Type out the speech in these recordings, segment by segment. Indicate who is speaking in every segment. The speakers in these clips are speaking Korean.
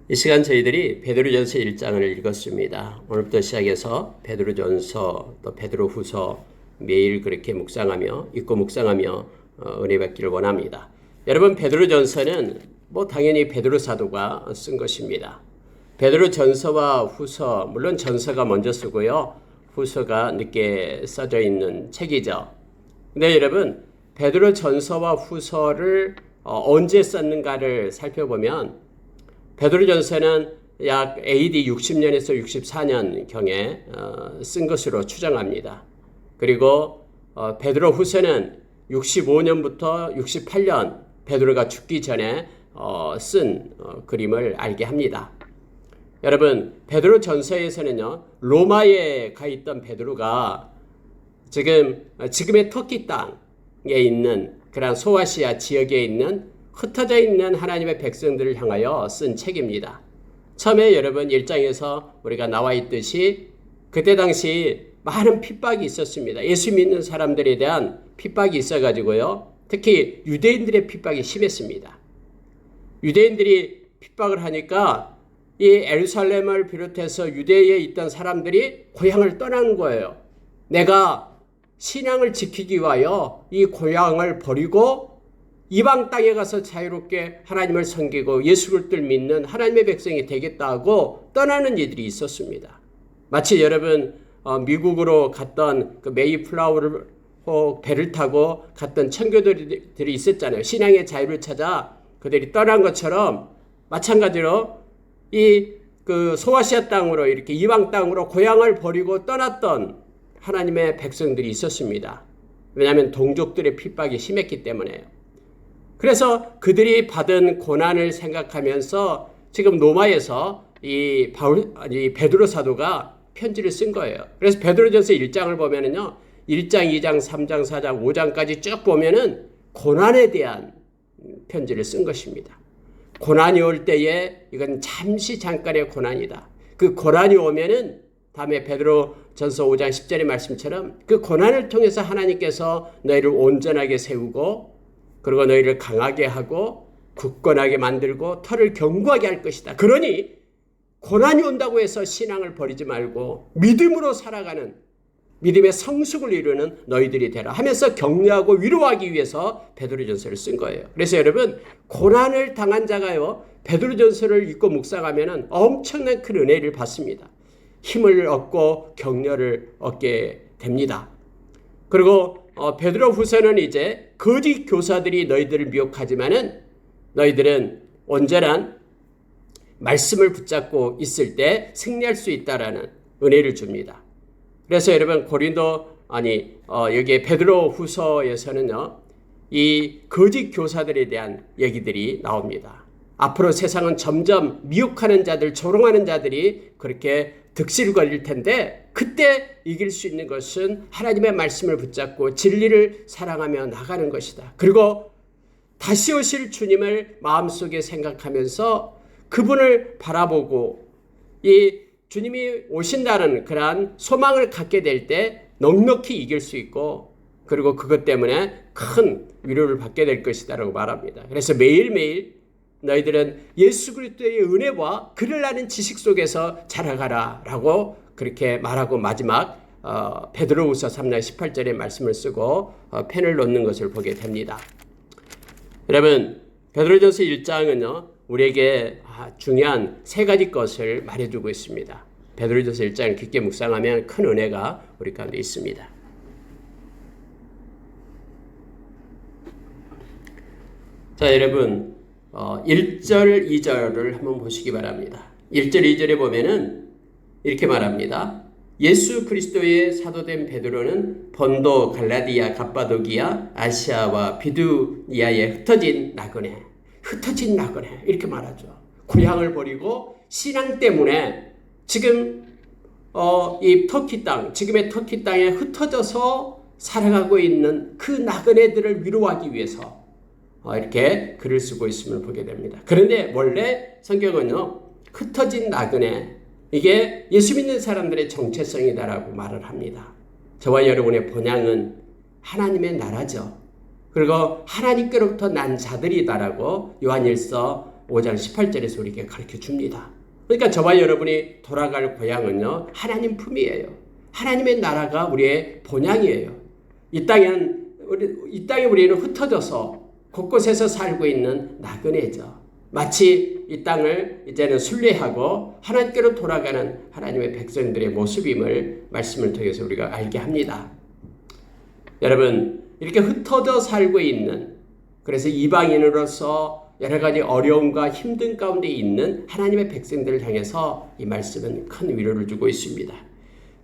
Speaker 1: 이 시간 저희들이 베드로전서 1장을 읽었습니다. 오늘부터 시작해서 베드로전서 또 베드로후서 매일 그렇게 묵상하며 읽고 묵상하며 은혜 받기를 원합니다. 여러분, 베드로전서는 당연히 베드로 사도가 쓴 것입니다. 베드로전서와 후서, 물론 전서가 먼저 쓰고요, 후서가 늦게 써져 있는 책이죠. 근데 여러분, 베드로전서와 후서를 언제 썼는가를 살펴보면 베드로전서는 약 AD 60년에서 64년경에 쓴 것으로 추정합니다. 그리고 베드로후서는 65년부터 68년 베드로가 죽기 전에 쓴 그림을 알게 합니다. 여러분, 베드로전서에서는요, 로마에 가 있던 베드로가 지금의 터키 땅에 있는 그런 소아시아 지역에 있는 흩어져 있는 하나님의 백성들을 향하여 쓴 책입니다. 처음에 여러분 1장에서 우리가 나와 있듯이 그때 당시 많은 핍박이 있었습니다. 예수 믿는 사람들에 대한 핍박이 있어가지고요. 특히 유대인들의 핍박이 심했습니다. 유대인들이 핍박을 하니까 이 예루살렘을 비롯해서 유대에 있던 사람들이 고향을 떠나는 거예요. 내가 신앙을 지키기 위하여 이 고향을 버리고 이방 땅에 가서 자유롭게 하나님을 섬기고 예수 그리스도를 믿는 하나님의 백성이 되겠다 하고 떠나는 이들이 있었습니다. 마치 여러분 미국으로 갔던 그 메이플라워를 배를 타고 갔던 청교도들이 있었잖아요. 신앙의 자유를 찾아 그들이 떠난 것처럼 마찬가지로 이 그 소아시아 땅으로 이렇게 이방 땅으로 고향을 버리고 떠났던 하나님의 백성들이 있었습니다. 왜냐하면 동족들의 핍박이 심했기 때문에요. 그래서 그들이 받은 고난을 생각하면서 지금 로마에서 이 베드로 사도가 편지를 쓴 거예요. 그래서 베드로전서 1장을 보면은요, 1장, 2장, 3장, 4장, 5장까지 쭉 보면은 고난에 대한 편지를 쓴 것입니다. 고난이 올 때에 이건 잠깐의 고난이다. 그 고난이 오면은 다음에 베드로전서 5장 10절의 말씀처럼 그 고난을 통해서 하나님께서 너희를 온전하게 세우고 그리고 너희를 강하게 하고 굳건하게 만들고 털을 견고하게 할 것이다. 그러니 고난이 온다고 해서 신앙을 버리지 말고 믿음으로 살아가는 믿음의 성숙을 이루는 너희들이 되라 하면서 격려하고 위로하기 위해서 베드로전서를 쓴 거예요. 그래서 여러분, 고난을 당한 자가요, 베드로전서를 읽고 묵상하면 엄청난 큰 은혜를 받습니다. 힘을 얻고 격려를 얻게 됩니다. 그리고 베드로후서는 이제 거짓 교사들이 너희들을 미혹하지만은 너희들은 온전한 말씀을 붙잡고 있을 때 승리할 수 있다라는 은혜를 줍니다. 그래서 여러분 여기 베드로후서에서는요, 이 거짓 교사들에 대한 얘기들이 나옵니다. 앞으로 세상은 점점 미혹하는 자들, 조롱하는 자들이 그렇게 득실 걸릴 텐데 그때 이길 수 있는 것은 하나님의 말씀을 붙잡고 진리를 사랑하며 나가는 것이다. 그리고 다시 오실 주님을 마음속에 생각하면서 그분을 바라보고 이 주님이 오신다는 그러한 소망을 갖게 될 때 넉넉히 이길 수 있고 그리고 그것 때문에 큰 위로를 받게 될 것이다라고 말합니다. 그래서 매일매일 너희들은 예수 그리스도의 은혜와 그를 아는 지식 속에서 자라가라 라고 그렇게 말하고 마지막 베드로후서 3장 18절의 말씀을 쓰고 펜을 놓는 것을 보게 됩니다. 여러분, 베드로전서 1장은요, 우리에게 중요한 세 가지 것을 말해주고 있습니다. 베드로전서 1장을 깊게 묵상하면 큰 은혜가 우리 가운데 있습니다. 자, 여러분, 1절, 2절을 한번 보시기 바랍니다. 1절, 2절에 보면은 이렇게 말합니다. 예수 그리스도의 사도된 베드로는 본도, 갈라디아, 갑바도기아, 아시아와 비두니아에 흩어진 나그네 이렇게 말하죠. 고향을 버리고 신앙 때문에 지금 이 터키 땅, 지금의 터키 땅에 흩어져서 살아가고 있는 그 나그네들을 위로하기 위해서 이렇게 글을 쓰고 있음을 보게 됩니다. 그런데 원래 성경은요, 흩어진 나그네, 이게 예수 믿는 사람들의 정체성이다라고 말을 합니다. 저와 여러분의 본향은 하나님의 나라죠. 그리고 하나님께로부터 난 자들이다라고 요한일서 5장 18절에서 우리에게 가르쳐 줍니다. 그러니까 저와 여러분이 돌아갈 고향은요, 하나님 품이에요. 하나님의 나라가 우리의 본향이에요. 이 땅에 우리는 흩어져서 곳곳에서 살고 있는 나그네죠. 마치 이 땅을 이제는 순례하고 하나님께로 돌아가는 하나님의 백성들의 모습임을 말씀을 통해서 우리가 알게 합니다. 여러분, 이렇게 흩어져 살고 있는, 그래서 이방인으로서 여러 가지 어려움과 힘든 가운데 있는 하나님의 백성들을 향해서 이 말씀은 큰 위로를 주고 있습니다.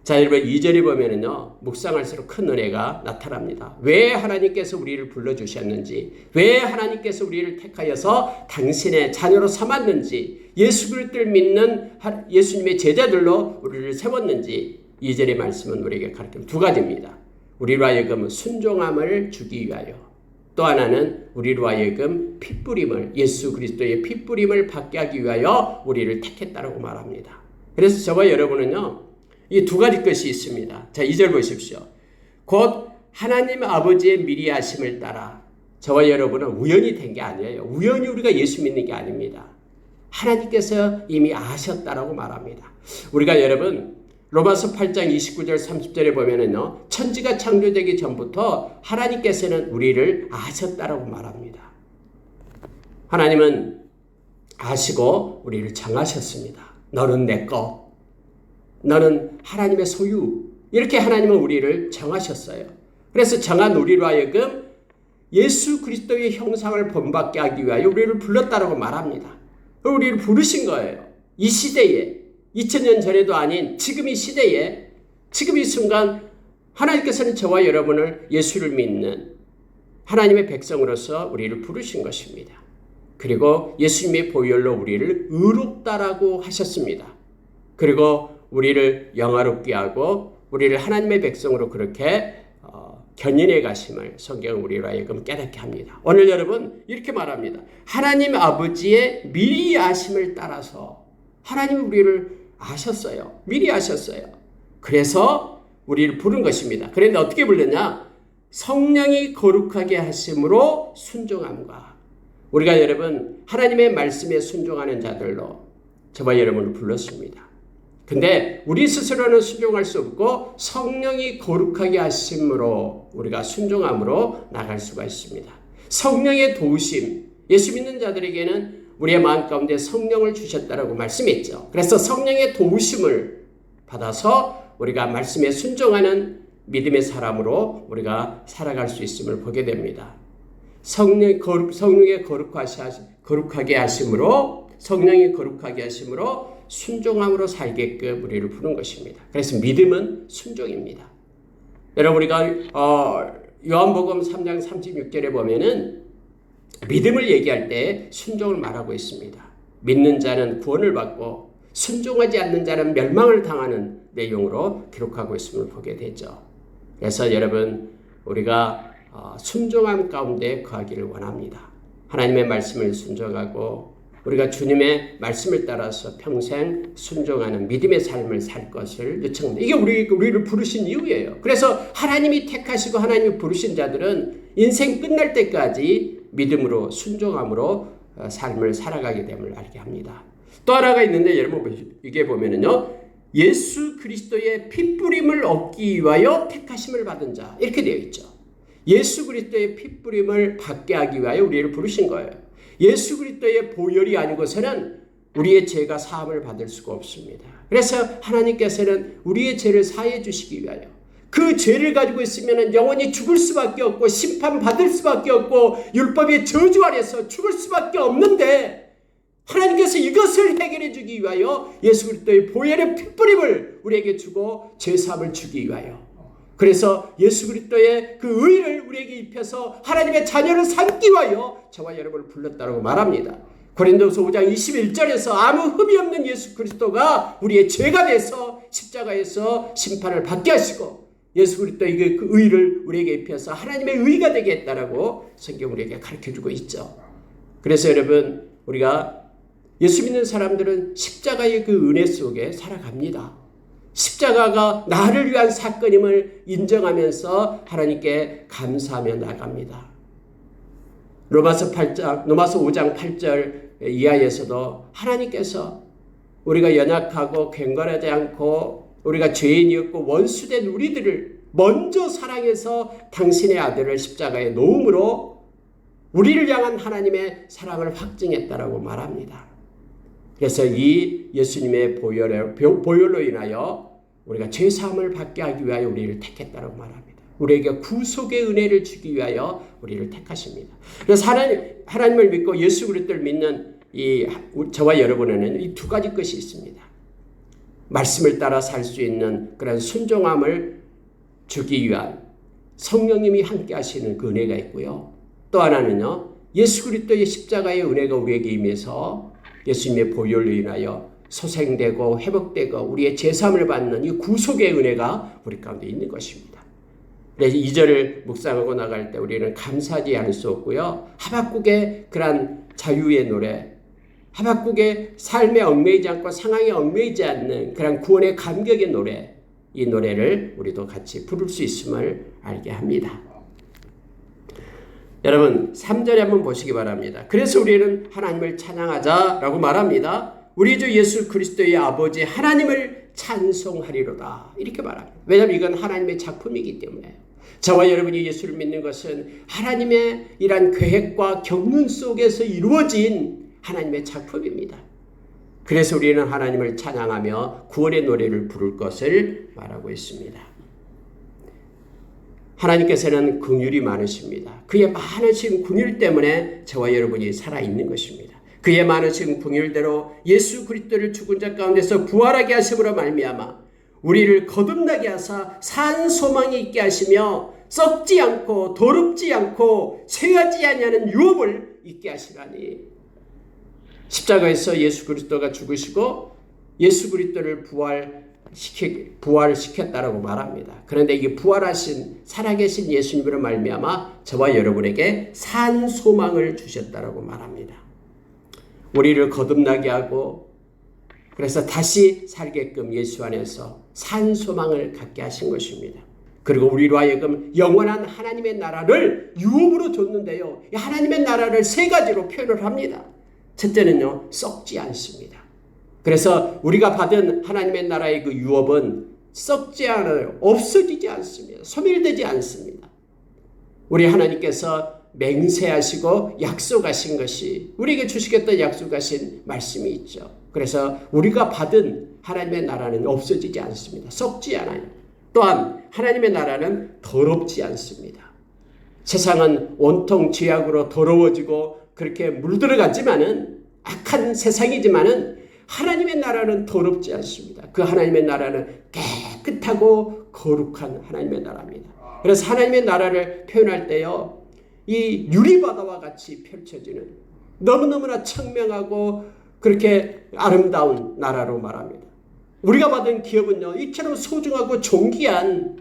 Speaker 1: 자, 여러분 2절에 보면은요, 묵상할수록 큰 은혜가 나타납니다. 왜 하나님께서 우리를 불러주셨는지, 왜 하나님께서 우리를 택하여서 당신의 자녀로 삼았는지, 예수 그리스도를 믿는 예수님의 제자들로 우리를 세웠는지, 2절의 말씀은 우리에게 가르치는 두 가지입니다. 우리로 하여금 순종함을 주기 위하여, 또 하나는 우리로 하여금 핏부림을, 예수 그리스도의 핏부림을 받게 하기 위하여 우리를 택했다라고 말합니다. 그래서 저와 여러분은요, 이 두 가지 것이 있습니다. 자, 2절 보십시오. 곧 하나님 아버지의 미리 하심을 따라, 저와 여러분은 우연히 된 게 아니에요. 우연히 우리가 예수 믿는 게 아닙니다. 하나님께서 이미 아셨다라고 말합니다. 우리가 여러분 로마서 8장 29절 30절에 보면은요, 천지가 창조되기 전부터 하나님께서는 우리를 아셨다라고 말합니다. 하나님은 아시고 우리를 정하셨습니다. 너는 내 거, 너는 하나님의 소유, 이렇게 하나님은 우리를 정하셨어요. 그래서 정한 우리로 하여금 예수 그리스도의 형상을 본받게 하기 위하여 우리를 불렀다라고 말합니다. 우리를 부르신 거예요. 이 시대에, 2000년 전에도 아닌 지금 이 시대에, 지금 이 순간 하나님께서는 저와 여러분을 예수를 믿는 하나님의 백성으로서 우리를 부르신 것입니다. 그리고 예수님의 보혈로 우리를 의롭다라고 하셨습니다. 그리고 우리를 영화롭게 하고 우리를 하나님의 백성으로 그렇게 견인해 가심을 성경은 우리로 하여금 깨닫게 합니다. 오늘 여러분 이렇게 말합니다. 하나님 아버지의 미리 아심을 따라서 하나님이 우리를 아셨어요. 미리 아셨어요. 그래서 우리를 부른 것입니다. 그런데 어떻게 불렀냐? 성령이 거룩하게 하심으로 순종함과, 우리가 여러분 하나님의 말씀에 순종하는 자들로 저와 여러분을 불렀습니다. 근데 우리 스스로는 순종할 수 없고 성령이 거룩하게 하심으로 우리가 순종함으로 나갈 수가 있습니다. 성령의 도우심, 예수 믿는 자들에게는 우리의 마음 가운데 성령을 주셨다라고 말씀했죠. 그래서 성령의 도우심을 받아서 우리가 말씀에 순종하는 믿음의 사람으로 우리가 살아갈 수 있음을 보게 됩니다. 성령의 거룩하게 하심으로, 성령이 거룩하게 하심으로 순종함으로 살게끔 우리를 부른 것입니다. 그래서 믿음은 순종입니다. 여러분 우리가 요한복음 3장 36절에 보면은 믿음을 얘기할 때 순종을 말하고 있습니다. 믿는 자는 구원을 받고 순종하지 않는 자는 멸망을 당하는 내용으로 기록하고 있음을 보게 되죠. 그래서 여러분 우리가 순종함 가운데 거하기를 원합니다. 하나님의 말씀을 순종하고 우리가 주님의 말씀을 따라서 평생 순종하는 믿음의 삶을 살 것을 요청합니다. 이게 우리를 부르신 이유예요. 그래서 하나님이 택하시고 하나님이 부르신 자들은 인생 끝날 때까지 믿음으로 순종함으로 삶을 살아가게 됨을 알게 합니다. 또 하나가 있는데 여러분 이게 보면은요, 예수 그리스도의 핏부림을 얻기 위하여 택하심을 받은 자, 이렇게 되어 있죠. 예수 그리스도의 핏부림을 받게 하기 위하여 우리를 부르신 거예요. 예수 그리스도의 보혈이 아니고서는 우리의 죄가 사함을 받을 수가 없습니다. 그래서 하나님께서는 우리의 죄를 사해 주시기 위하여, 그 죄를 가지고 있으면 영원히 죽을 수밖에 없고 심판받을 수밖에 없고 율법의 저주 아래서 죽을 수밖에 없는데, 하나님께서 이것을 해결해 주기 위하여 예수 그리스도의 보혈의 핏부림을 우리에게 주고 죄사함을 주기 위하여, 그래서 예수 그리스도의 그 의를 우리에게 입혀서 하나님의 자녀를 삼기 위하여 저와 여러분을 불렀다고 말합니다. 고린도서 5장 21절에서 아무 흠이 없는 예수 그리스도가 우리의 죄가 돼서 십자가에서 심판을 받게 하시고 예수 그리스도의 그 의를 우리에게 입혀서 하나님의 의가 되게 했다라고 성경 우리에게 가르쳐주고 있죠. 그래서 여러분 우리가 예수 믿는 사람들은 십자가의 그 은혜 속에 살아갑니다. 십자가가 나를 위한 사건임을 인정하면서 하나님께 감사하며 나갑니다. 로마서 5장 8절 이하에서도 하나님께서 우리가 연약하고 경건하지 않고 우리가 죄인이었고 원수된 우리들을 먼저 사랑해서 당신의 아들을 십자가에 놓음으로 우리를 향한 하나님의 사랑을 확증했다라고 말합니다. 그래서 이 예수님의 보혈로 인하여 우리가 죄사함을 받게 하기 위하여 우리를 택했다라고 말합니다. 우리에게 구속의 은혜를 주기 위하여 우리를 택하십니다. 그래서 하나님을 믿고 예수 그리스도를 믿는 저와 여러분에는 이 두 가지 것이 있습니다. 말씀을 따라 살 수 있는 그런 순종함을 주기 위한 성령님이 함께 하시는 그 은혜가 있고요. 또 하나는요, 예수 그리스도의 십자가의 은혜가 우리에게 임해서 예수님의 보혈로 인하여 소생되고 회복되고 우리의 제사함을 받는 이 구속의 은혜가 우리 가운데 있는 것입니다. 그래서 2절을 묵상하고 나갈 때 우리는 감사하지 않을 수 없고요. 하박국의 그런 자유의 노래, 하박국의 삶에 얽매이지 않고 상황에 얽매이지 않는 그런 구원의 감격의 노래, 이 노래를 우리도 같이 부를 수 있음을 알게 합니다. 여러분 3절에 한번 보시기 바랍니다. 그래서 우리는 하나님을 찬양하자라고 말합니다. 우리 주 예수 그리스도의 아버지 하나님을 찬송하리로다 이렇게 말합니다. 왜냐하면 이건 하나님의 작품이기 때문에 저와 여러분이 예수를 믿는 것은 하나님의 이러한 계획과 경륜 속에서 이루어진 하나님의 작품입니다. 그래서 우리는 하나님을 찬양하며 구원의 노래를 부를 것을 말하고 있습니다. 하나님께서는 긍휼이 많으십니다. 그의 많으신 긍휼 때문에 저와 여러분이 살아있는 것입니다. 그의 많으신 긍휼대로 예수 그리스도를 죽은 자 가운데서 부활하게 하심으로 말미암아 우리를 거듭나게 하사 산 소망이 있게 하시며 썩지 않고 더럽지 않고 쇠하지 아니하는 유업을 있게 하시라니. 십자가에서 예수 그리스도가 죽으시고 예수 그리스도를 부활시켰다라고 말합니다. 그런데 이게 부활하신 살아계신 예수님으로 말미암아 저와 여러분에게 산 소망을 주셨다라고 말합니다. 우리를 거듭나게 하고 그래서 다시 살게끔 예수 안에서 산 소망을 갖게 하신 것입니다. 그리고 우리로 하여금 영원한 하나님의 나라를 유업으로 줬는데요. 하나님의 나라를 세 가지로 표현을 합니다. 첫째는요, 썩지 않습니다. 그래서 우리가 받은 하나님의 나라의 그 유업은 썩지 않아요. 없어지지 않습니다. 소멸되지 않습니다. 우리 하나님께서 맹세하시고 약속하신 것이 우리에게 주시겠다 약속하신 말씀이 있죠. 그래서 우리가 받은 하나님의 나라는 없어지지 않습니다. 썩지 않아요. 또한 하나님의 나라는 더럽지 않습니다. 세상은 온통 죄악으로 더러워지고 그렇게 물들어갔지만은 악한 세상이지만은 하나님의 나라는 더럽지 않습니다. 그 하나님의 나라는 깨끗하고 거룩한 하나님의 나라입니다. 그래서 하나님의 나라를 표현할 때요, 이 유리바다와 같이 펼쳐지는 너무너무나 청명하고 그렇게 아름다운 나라로 말합니다. 우리가 받은 기업은요, 이처럼 소중하고 존귀한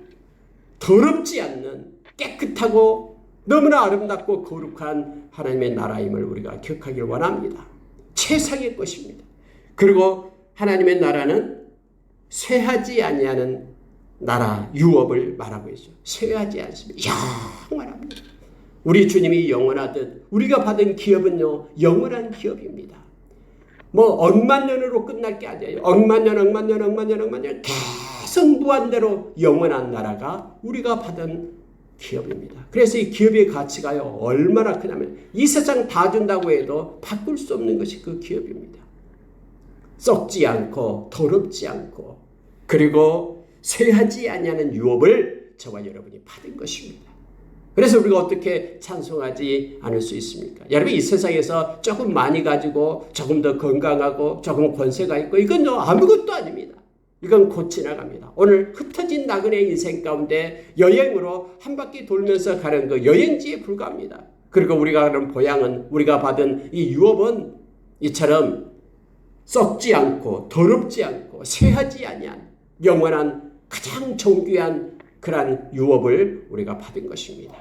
Speaker 1: 더럽지 않는 깨끗하고 너무나 아름답고 거룩한 하나님의 나라임을 우리가 기억하길 원합니다. 최상의 것입니다. 그리고 하나님의 나라는 쇠하지 아니하는 나라 유업을 말하고 있어요. 쇠하지 않습니다. 영원합니다. 우리 주님이 영원하듯 우리가 받은 기업은요, 영원한 기업입니다. 뭐 억만 년으로 끝날 게 아니에요. 억만 년 계속 무한대로 영원한 나라가 우리가 받은 기업입니다. 그래서 이 기업의 가치가요, 얼마나 크냐면 이 세상 다 준다고 해도 바꿀 수 없는 것이 그 기업입니다. 썩지 않고 더럽지 않고 그리고 쇠하지 아니하는 유업을 저와 여러분이 받은 것입니다. 그래서 우리가 어떻게 찬송하지 않을 수 있습니까? 여러분, 이 세상에서 조금 많이 가지고 조금 더 건강하고 조금 권세가 있고 이건 아무것도 아닙니다. 이건 곧 지나갑니다. 오늘 흩어진 나그네의 인생 가운데 여행으로 한 바퀴 돌면서 가는 그 여행지에 불과합니다. 그리고 우리가 가는 보양은, 우리가 받은 이 유업은 이처럼 썩지 않고 더럽지 않고 쇠하지 아니한 영원한 가장 존귀한 그러한 유업을 우리가 받은 것입니다.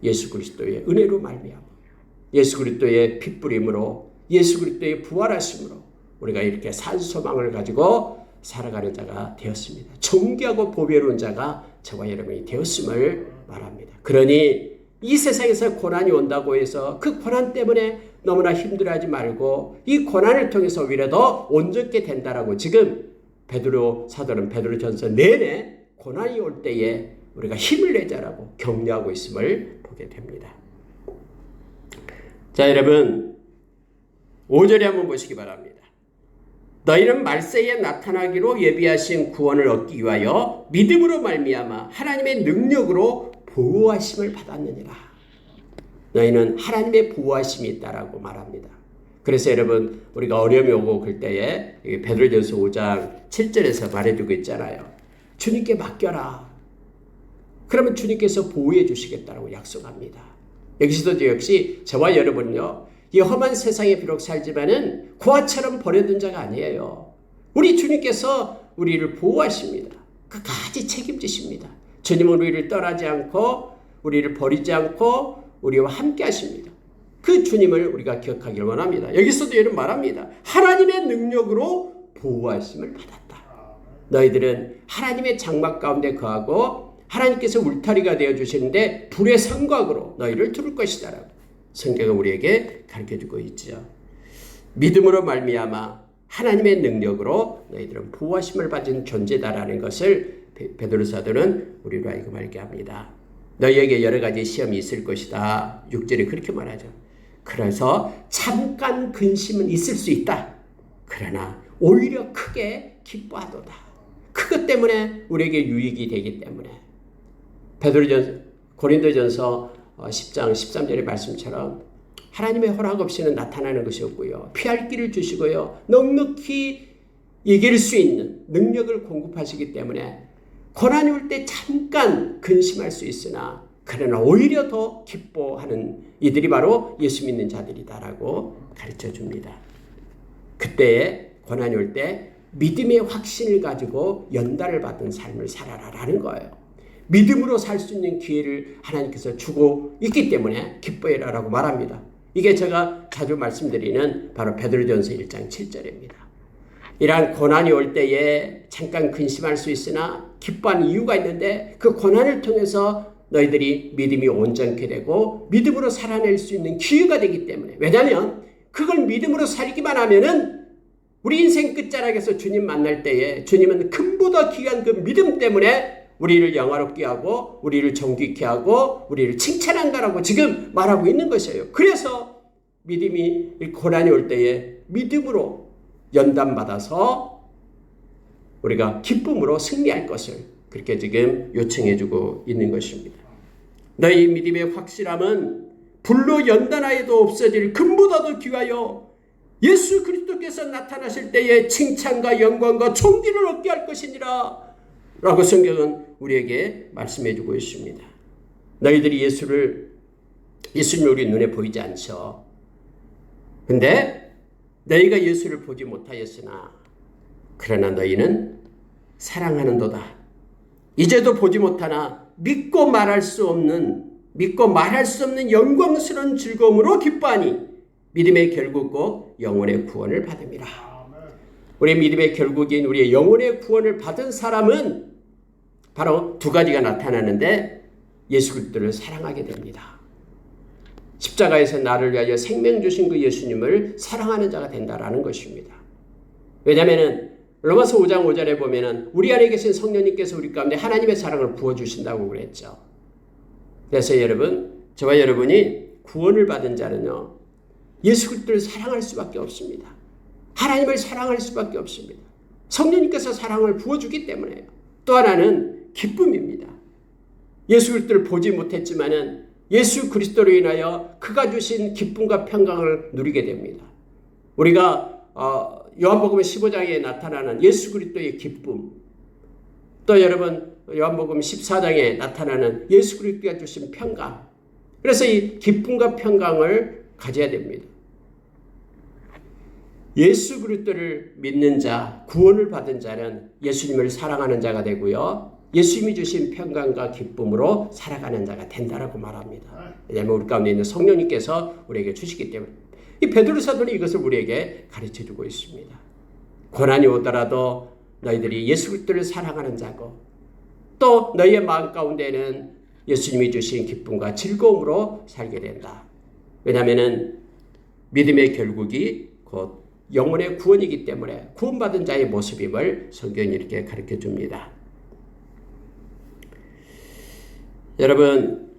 Speaker 1: 예수 그리스도의 은혜로 말미암아 예수 그리스도의 핏부림으로 예수 그리스도의 부활하심으로 우리가 이렇게 산 소망을 가지고 살아가는 자가 되었습니다. 존귀하고 보배로운 자가 저와 여러분이 되었음을 말합니다. 그러니 이 세상에서 고난이 온다고 해서 그 고난 때문에 너무나 힘들어하지 말고 이 고난을 통해서 오히려 더 온전케 된다라고 지금 베드로 사도는 베드로전서 내내 고난이 올 때에 우리가 힘을 내자라고 격려하고 있음을 보게 됩니다. 자, 여러분 5절에 한번 보시기 바랍니다. 너희는 말세에 나타나기로 예비하신 구원을 얻기 위하여 믿음으로 말미암아 하나님의 능력으로 보호하심을 받았느니라. 너희는 하나님의 보호하심이 있다라고 말합니다. 그래서 여러분 우리가 어려움이 오고 그럴 때에 베드로전서 5장 7절에서 말해주고 있잖아요. 주님께 맡겨라. 그러면 주님께서 보호해 주시겠다라고 약속합니다. 여기서도 역시 저와 여러분요, 이 험한 세상에 비록 살지만은 고아처럼 버려둔 자가 아니에요. 우리 주님께서 우리를 보호하십니다. 끝까지 책임지십니다. 주님은 우리를 떠나지 않고 우리를 버리지 않고 우리와 함께 하십니다. 그 주님을 우리가 기억하기를 원합니다. 여기서도 여러분 말합니다. 하나님의 능력으로 보호하심을 받았다. 너희들은 하나님의 장막 가운데 거하고 하나님께서 울타리가 되어주시는데 불의 성곽으로 너희를 두를 것이다 라고 성경은 우리에게 가르쳐주고 있죠. 믿음으로 말미암아 하나님의 능력으로 너희들은 보호하심을 받은 존재다라는 것을 베드로 사도는 우리로 하여금 알게 합니다. 너희에게 여러 가지 시험이 있을 것이다. 6절에 그렇게 말하죠. 그래서 잠깐 근심은 있을 수 있다. 그러나 오히려 크게 기뻐하도다. 그것 때문에 우리에게 유익이 되기 때문에 고린도전서 10장 13절의 말씀처럼 하나님의 허락 없이는 나타나는 것이 없고요. 피할 길을 주시고요. 넉넉히 이길 수 있는 능력을 공급하시기 때문에 고난이 올 때 잠깐 근심할 수 있으나 그러나 오히려 더 기뻐하는 이들이 바로 예수 믿는 자들이다라고 가르쳐 줍니다. 그때에 고난이 올 때 믿음의 확신을 가지고 연단을 받은 삶을 살아라라는 거예요. 믿음으로 살 수 있는 기회를 하나님께서 주고 있기 때문에 기뻐해라라고 말합니다. 이게 제가 자주 말씀드리는 바로 베드로전서 1장 7절입니다. 이러한 고난이 올 때에 잠깐 근심할 수 있으나 기뻐하는 이유가 있는데 그 고난을 통해서 너희들이 믿음이 온전케 되고 믿음으로 살아낼 수 있는 기회가 되기 때문에 왜냐하면 그걸 믿음으로 살기만 하면은 우리 인생 끝자락에서 주님 만날 때에 주님은 금보다 귀한 그 믿음 때문에 우리를 영화롭게 하고 우리를 정직케 하고 우리를 칭찬한다라고 지금 말하고 있는 것이에요. 그래서 믿음이 고난이 올 때에 믿음으로 연단받아서 우리가 기쁨으로 승리할 것을 그렇게 지금 요청해주고 있는 것입니다. 너희 믿음의 확실함은 불로 연단하여도 없어질 금보다도 귀하여 예수 그리스도께서 나타나실 때에 칭찬과 영광과 존귀를 얻게 할 것이니라 라고 성경은 우리에게 말씀해주고 있습니다. 너희들이 예수님이 우리 눈에 보이지 않죠. 근데 너희가 예수를 보지 못하였으나 그러나 너희는 사랑하는도다. 이제도 보지 못하나 믿고 말할 수 없는 영광스러운 즐거움으로 기뻐하니 믿음의 결국고 영혼의 구원을 받음이라. 우리의 믿음의 결국인 우리의 영혼의 구원을 받은 사람은 바로 두 가지가 나타나는데 예수 그리스도를 사랑하게 됩니다. 십자가에서 나를 위하여 생명 주신 그 예수님을 사랑하는 자가 된다라는 것입니다. 왜냐하면 로마서 5장 5절에 보면은 우리 안에 계신 성령님께서 우리 가운데 하나님의 사랑을 부어주신다고 그랬죠. 그래서 여러분, 저와 여러분이 구원을 받은 자는요, 예수 그리스도를 사랑할 수밖에 없습니다. 하나님을 사랑할 수밖에 없습니다. 성령님께서 사랑을 부어주기 때문에요. 또 하나는 기쁨입니다. 예수 그리스도를 보지 못했지만은 예수 그리스도로 인하여 그가 주신 기쁨과 평강을 누리게 됩니다. 우리가 요한복음 15장에 나타나는 예수 그리스도의 기쁨, 또 여러분 요한복음 14장에 나타나는 예수 그리스도가 주신 평강, 그래서 이 기쁨과 평강을 가져야 됩니다. 예수 그리스도를 믿는 자, 구원을 받은 자는 예수님을 사랑하는 자가 되고요. 예수님이 주신 평강과 기쁨으로 살아가는 자가 된다라고 말합니다. 왜냐하면 우리 가운데 있는 성령님께서 우리에게 주시기 때문에 이 베드로 사도는 이것을 우리에게 가르쳐주고 있습니다. 고난이 오더라도 너희들이 예수 그리스도를 사랑하는 자고 또 너희의 마음 가운데는 예수님이 주신 기쁨과 즐거움으로 살게 된다. 왜냐하면 믿음의 결국이 곧 영혼의 구원이기 때문에 구원받은 자의 모습임을 성경이 이렇게 가르쳐 줍니다. 여러분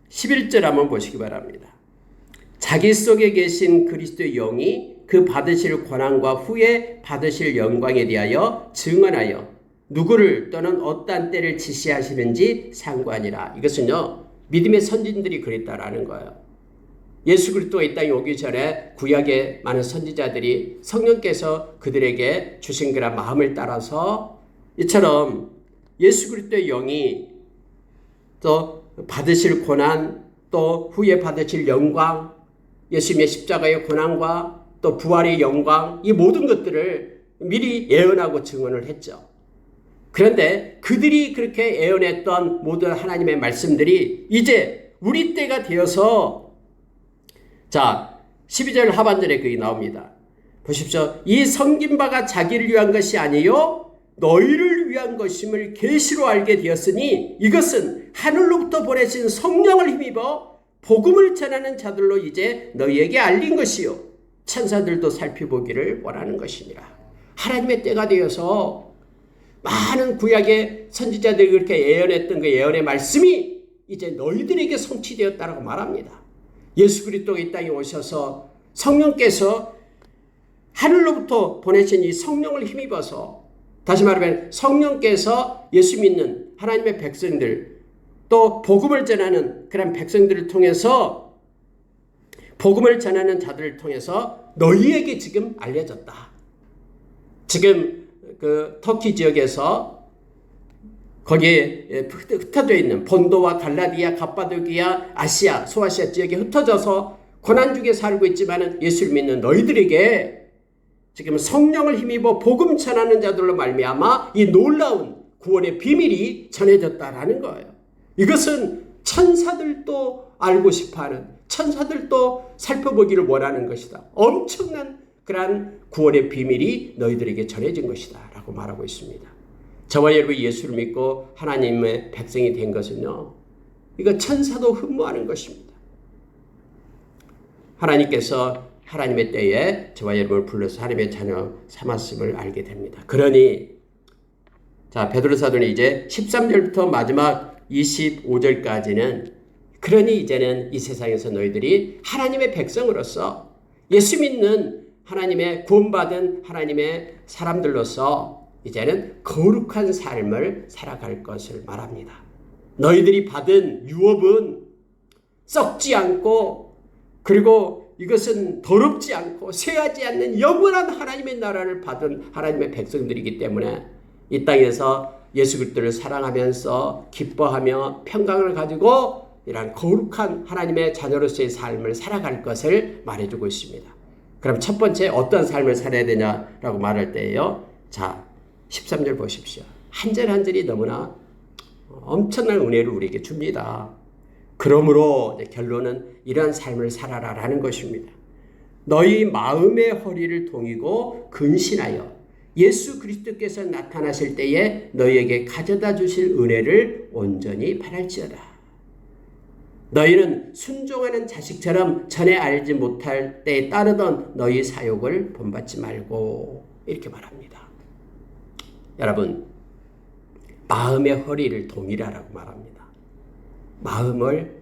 Speaker 1: 11절 한번 보시기 바랍니다. 자기 속에 계신 그리스도의 영이 그 받으실 권한과 후에 받으실 영광에 대하여 증언하여 누구를 또는 어떠한 때를 지시하시는지 상관이라. 이것은요 믿음의 선진들이 그랬다라는 거예요. 예수 그리스도가 이 땅에 오기 전에 구약의 많은 선지자들이 성령께서 그들에게 주신 그런 마음을 따라서 이처럼 예수 그리스도의 영이 또 받으실 고난, 또 후에 받으실 영광, 예수님의 십자가의 고난과 또 부활의 영광, 이 모든 것들을 미리 예언하고 증언을 했죠. 그런데 그들이 그렇게 예언했던 모든 하나님의 말씀들이 이제 우리 때가 되어서, 자 12절 하반절에 그게 나옵니다. 보십시오. 이 섬긴 바가 자기를 위한 것이 아니요 너희를 위한 것임을 계시로 알게 되었으니 이것은 하늘로부터 보내신 성령을 힘입어 복음을 전하는 자들로 이제 너희에게 알린 것이요 천사들도 살펴보기를 원하는 것이니라. 하나님의 때가 되어서 많은 구약의 선지자들이 그렇게 예언했던 그 예언의 말씀이 이제 너희들에게 성취되었다라고 말합니다. 예수 그리스도가 이 땅에 오셔서 성령께서 하늘로부터 보내신 이 성령을 힘입어서, 다시 말하면 성령께서 예수 믿는 하나님의 백성들, 또 복음을 전하는 그런 백성들을 통해서, 복음을 전하는 자들을 통해서 너희에게 지금 알려졌다. 지금 그 터키 지역에서 거기에 흩어져 있는 본도와 갈라디아, 갑바도기아, 아시아, 소아시아 지역에 흩어져서 고난 중에 살고 있지만 예수를 믿는 너희들에게 지금 성령을 힘입어 복음 전하는 자들로 말미암아 이 놀라운 구원의 비밀이 전해졌다라는 거예요. 이것은 천사들도 알고 싶어하는, 천사들도 살펴보기를 원하는 것이다. 엄청난 그러한 구원의 비밀이 너희들에게 전해진 것이다 라고 말하고 있습니다. 저와 여러분이 예수를 믿고 하나님의 백성이 된 것은요, 이거 천사도 흠모하는 것입니다. 하나님께서 하나님의 때에 저와 여러분을 불러서 하나님의 자녀 삼았음을 알게 됩니다. 그러니 자 베드로 사도는 이제 13절부터 마지막 25절까지는 그러니 이제는 이 세상에서 너희들이 하나님의 백성으로서 예수 믿는 하나님의 구원받은 하나님의 사람들로서 이제는 거룩한 삶을 살아갈 것을 말합니다. 너희들이 받은 유업은 썩지 않고, 그리고 이것은 더럽지 않고 쇠하지 않는 영원한 하나님의 나라를 받은 하나님의 백성들이기 때문에 이 땅에서 예수 그리스도를 사랑하면서 기뻐하며 평강을 가지고 이러한 거룩한 하나님의 자녀로서의 삶을 살아갈 것을 말해주고 있습니다. 그럼 첫 번째 어떤 삶을 살아야 되냐라고 말할 때예요. 자 13절 보십시오. 한 절 한 절이 너무나 엄청난 은혜를 우리에게 줍니다. 그러므로 결론은 이러한 삶을 살아라라는 것입니다. 너희 마음의 허리를 동이고 근신하여 예수 그리스도께서 나타나실 때에 너희에게 가져다 주실 은혜를 온전히 바랄지어다. 너희는 순종하는 자식처럼 전에 알지 못할 때에 따르던 너희 사욕을 본받지 말고, 이렇게 말합니다. 여러분, 마음의 허리를 동이라라고 말합니다. 마음을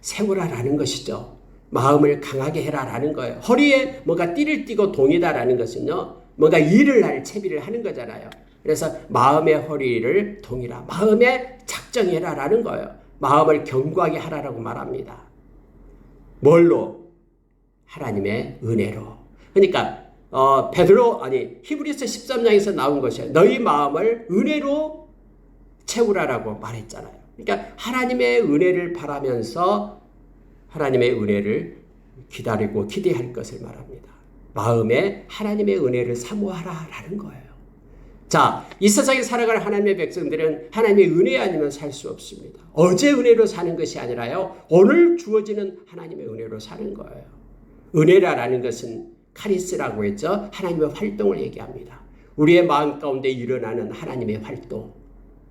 Speaker 1: 세우라라는 것이죠. 마음을 강하게 해라라는 거예요. 허리에 뭔가 띠를 띠고 동이다라는 것은요, 뭔가 일을 할 채비를 하는 거잖아요. 그래서 마음의 허리를 동이라, 마음에 작정해라라는 거예요. 마음을 견고하게 하라라고 말합니다. 뭘로? 하나님의 은혜로. 그러니까 히브리서 13장에서 나온 것이에요. 너희 마음을 은혜로 채우라라고 말했잖아요. 그러니까 하나님의 은혜를 바라면서 하나님의 은혜를 기다리고 기대할 것을 말합니다. 마음에 하나님의 은혜를 사모하라라는 거예요. 자, 이 세상에 살아갈 하나님의 백성들은 하나님의 은혜 아니면 살 수 없습니다. 어제 은혜로 사는 것이 아니라요, 오늘 주어지는 하나님의 은혜로 사는 거예요. 은혜라는 것은 카리스라고 했죠. 하나님의 활동을 얘기합니다. 우리의 마음 가운데 일어나는 하나님의 활동.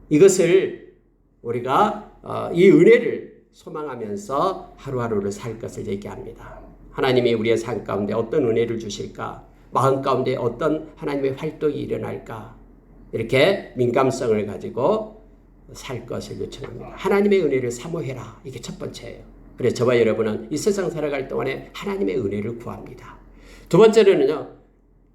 Speaker 1: 이것을 우리가 이 은혜를 소망하면서 하루하루를 살 것을 얘기합니다. 하나님이 우리의 삶 가운데 어떤 은혜를 주실까? 마음 가운데 어떤 하나님의 활동이 일어날까? 이렇게 민감성을 가지고 살 것을 요청합니다. 하나님의 은혜를 사모해라. 이게 첫 번째예요. 그래서 저와 여러분은 이 세상 살아갈 동안에 하나님의 은혜를 구합니다. 두 번째는요.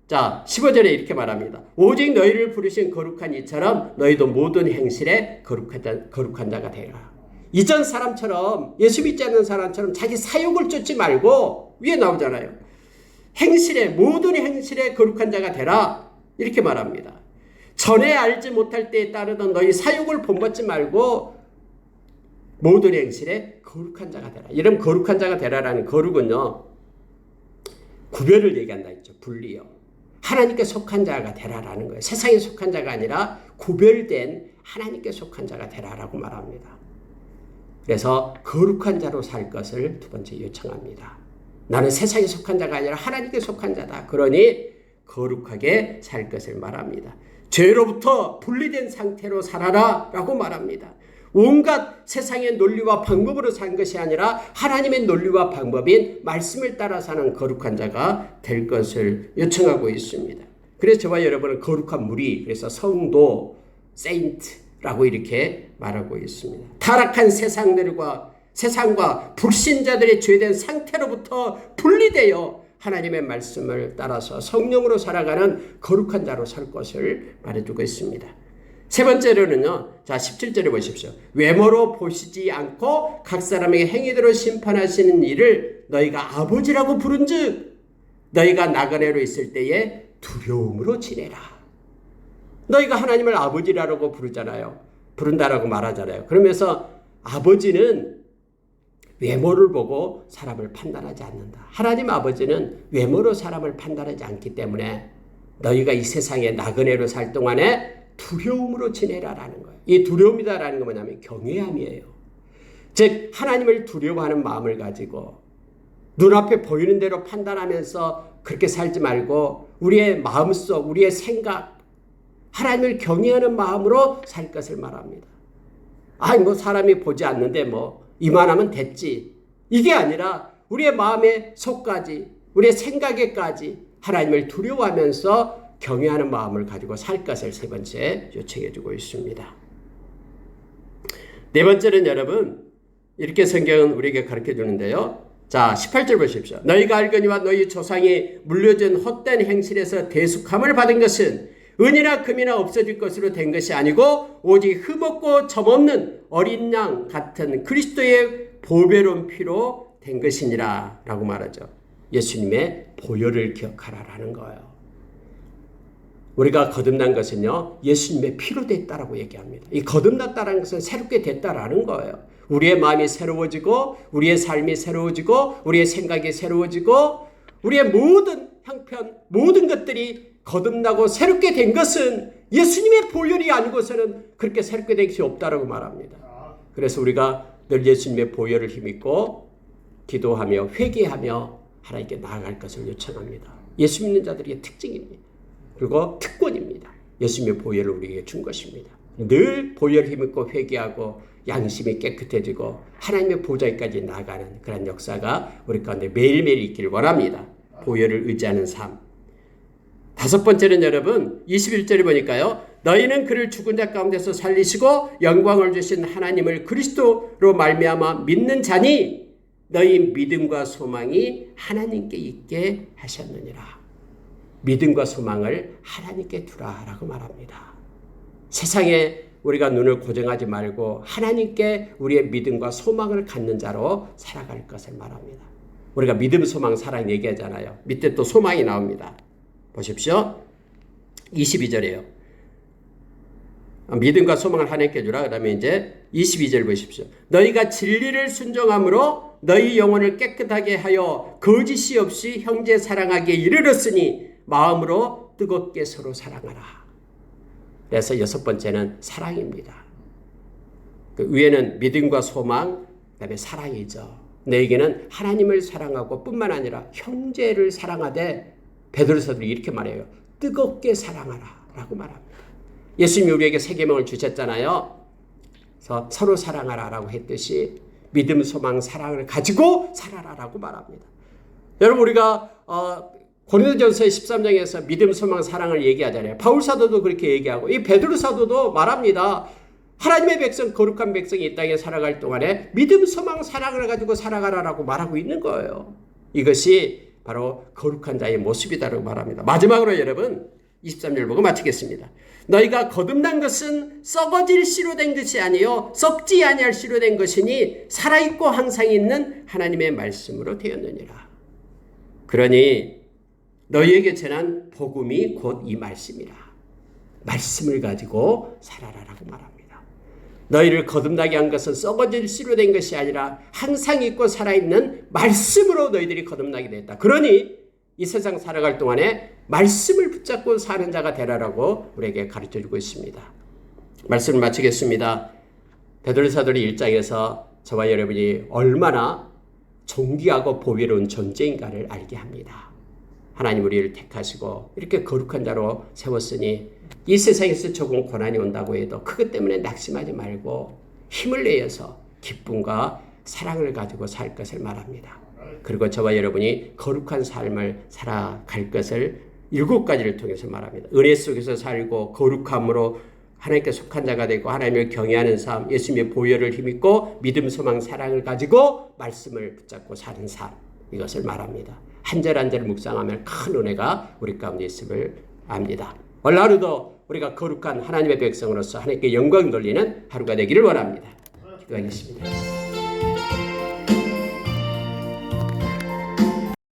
Speaker 1: 자, 15절에 이렇게 말합니다. 오직 너희를 부르신 거룩한 이처럼 너희도 모든 행실에 거룩한 자가 되라. 이전 사람처럼, 예수 믿지 않는 사람처럼 자기 사욕을 쫓지 말고, 위에 나오잖아요. 모든 행실에 거룩한 자가 되라. 이렇게 말합니다. 전에 알지 못할 때에 따르던 너희 사욕을 본받지 말고 모든 행실에 거룩한 자가 되라. 이런 거룩한 자가 되라라는 거룩은요, 구별을 얘기한다 했죠. 분리요. 하나님께 속한 자가 되라라는 거예요. 세상에 속한 자가 아니라 구별된 하나님께 속한 자가 되라라고 말합니다. 그래서 거룩한 자로 살 것을 두 번째 요청합니다. 나는 세상에 속한 자가 아니라 하나님께 속한 자다. 그러니 거룩하게 살 것을 말합니다. 죄로부터 분리된 상태로 살아라 라고 말합니다. 온갖 세상의 논리와 방법으로 산 것이 아니라 하나님의 논리와 방법인 말씀을 따라 사는 거룩한 자가 될 것을 요청하고 있습니다. 그래서 저와 여러분은 거룩한 무리, 그래서 성도, 세인트라고 이렇게 말하고 있습니다. 타락한 세상과 불신자들의 죄된 상태로부터 분리되어 하나님의 말씀을 따라서 성령으로 살아가는 거룩한 자로 살 것을 말해주고 있습니다. 세 번째로는요. 자, 17절에 보십시오. 외모로 보시지 않고 각 사람에게 행위대로 심판하시는 이를 너희가 아버지라고 부른즉 너희가 나그네로 있을 때에 두려움으로 지내라. 너희가 하나님을 아버지라고 부르잖아요. 부른다라고 말하잖아요. 그러면서 아버지는 외모를 보고 사람을 판단하지 않는다. 하나님 아버지는 외모로 사람을 판단하지 않기 때문에 너희가 이 세상에 나그네로 살 동안에 두려움으로 지내라라는 거예요. 이 두려움이다라는 건 뭐냐면 경외함이에요. 즉 하나님을 두려워하는 마음을 가지고 눈앞에 보이는 대로 판단하면서 그렇게 살지 말고 우리의 마음속, 우리의 생각, 하나님을 경외하는 마음으로 살 것을 말합니다. 뭐 사람이 보지 않는데 이만하면 됐지. 이게 아니라 우리의 마음의 속까지, 우리의 생각에까지 하나님을 두려워하면서 경외하는 마음을 가지고 살 것을 세 번째 요청해 주고 있습니다. 네 번째는 여러분, 이렇게 성경은 우리에게 가르쳐 주는데요. 자, 18절 보십시오. 너희가 알거니와 너희 조상이 물려준 헛된 행실에서 대속함을 받은 것은 은이나 금이나 없어질 것으로 된 것이 아니고 오직 흠없고 점없는 어린 양 같은 그리스도의 보배로운 피로 된 것이니라 라고 말하죠. 예수님의 보혈을 기억하라라는 거예요. 우리가 거듭난 것은요, 예수님의 피로 됐다라고 얘기합니다. 이 거듭났다라는 것은 새롭게 됐다라는 거예요. 우리의 마음이 새로워지고, 우리의 삶이 새로워지고, 우리의 생각이 새로워지고, 우리의 모든 형편, 모든 것들이 거듭나고 새롭게 된 것은 예수님의 보혈이 아니고서는 그렇게 새롭게 된 것이 없다라고 말합니다. 그래서 우리가 늘 예수님의 보혈을 힘입고 기도하며 회개하며 하나님께 나아갈 것을 요청합니다. 예수 믿는 자들의 특징입니다. 그리고 특권입니다. 예수님의 보혈을 우리에게 준 것입니다. 늘 보혈을 힘입고 회개하고 양심이 깨끗해지고 하나님의 보좌까지 나아가는 그런 역사가 우리 가운데 매일매일 있기를 원합니다. 보혈을 의지하는 삶. 다섯 번째는 여러분 21절에 보니까요. 너희는 그를 죽은 자 가운데서 살리시고 영광을 주신 하나님을 그리스도로 말미암아 믿는 자니 너희 믿음과 소망이 하나님께 있게 하셨느니라. 믿음과 소망을 하나님께 두라라고 말합니다. 세상에 우리가 눈을 고정하지 말고 하나님께 우리의 믿음과 소망을 갖는 자로 살아갈 것을 말합니다. 우리가 믿음, 소망, 사랑 얘기하잖아요. 밑에 또 소망이 나옵니다. 보십시오. 22절이에요. 믿음과 소망을 하나님께 주라. 그 다음에 이제 22절 보십시오. 너희가 진리를 순종함으로 너희 영혼을 깨끗하게 하여 거짓이 없이 형제 사랑하기에 이르렀으니 마음으로 뜨겁게 서로 사랑하라. 그래서 여섯 번째는 사랑입니다. 그 위에는 믿음과 소망, 그 다음에 사랑이죠. 너에게는 하나님을 사랑하고 뿐만 아니라 형제를 사랑하되 베드로서도 이렇게 말해요. 뜨겁게 사랑하라 라고 말합니다. 예수님이 우리에게 세 계명을 주셨잖아요. 그래서 서로 사랑하라 라고 했듯이 믿음, 소망, 사랑을 가지고 살아라 라고 말합니다. 여러분 우리가 고린도전서 13장에서 믿음, 소망, 사랑을 얘기하잖아요. 바울 사도도 그렇게 얘기하고 이 베드로 사도도 말합니다. 하나님의 백성, 거룩한 백성이 이 땅에 살아갈 동안에 믿음, 소망, 사랑을 가지고 살아가라라고 말하고 있는 거예요. 이것이 바로 거룩한 자의 모습이다라고 말합니다. 마지막으로 여러분 23절 보고 마치겠습니다. 너희가 거듭난 것은 썩어질 씨로 된 것이 아니요 썩지 아니할 씨로 된 것이니 살아있고 항상 있는 하나님의 말씀으로 되었느니라. 그러니 너희에게 전한 복음이 곧 이 말씀이라. 말씀을 가지고 살아라라고 말합니다. 너희를 거듭나게 한 것은 썩어질 씨로 된 것이 아니라 항상 있고 살아있는 말씀으로 너희들이 거듭나게 됐다. 그러니 이 세상 살아갈 동안에 말씀을 붙잡고 사는 자가 되라라고 우리에게 가르쳐주고 있습니다. 말씀을 마치겠습니다. 베드로 사도리 1장에서 저와 여러분이 얼마나 존귀하고 보배로운 존재인가를 알게 합니다. 하나님 우리를 택하시고 이렇게 거룩한 자로 세웠으니 이 세상에서 조금 고난이 온다고 해도 그것 때문에 낙심하지 말고 힘을 내어서 기쁨과 사랑을 가지고 살 것을 말합니다. 그리고 저와 여러분이 거룩한 삶을 살아갈 것을 7가지를 통해서 말합니다. 은혜 속에서 살고 거룩함으로 하나님께 속한 자가 되고 하나님을 경외하는 삶, 예수님의 보혈을 힘입고 믿음, 소망, 사랑을 가지고 말씀을 붙잡고 사는 삶, 이것을 말합니다. 한 절 한 절 묵상하면 큰 은혜가 우리 가운데 있음을 압니다. 오늘 하루도 우리가 거룩한 하나님의 백성으로서 하나님께 영광 돌리는 하루가 되기를 원합니다. 기도하겠습니다.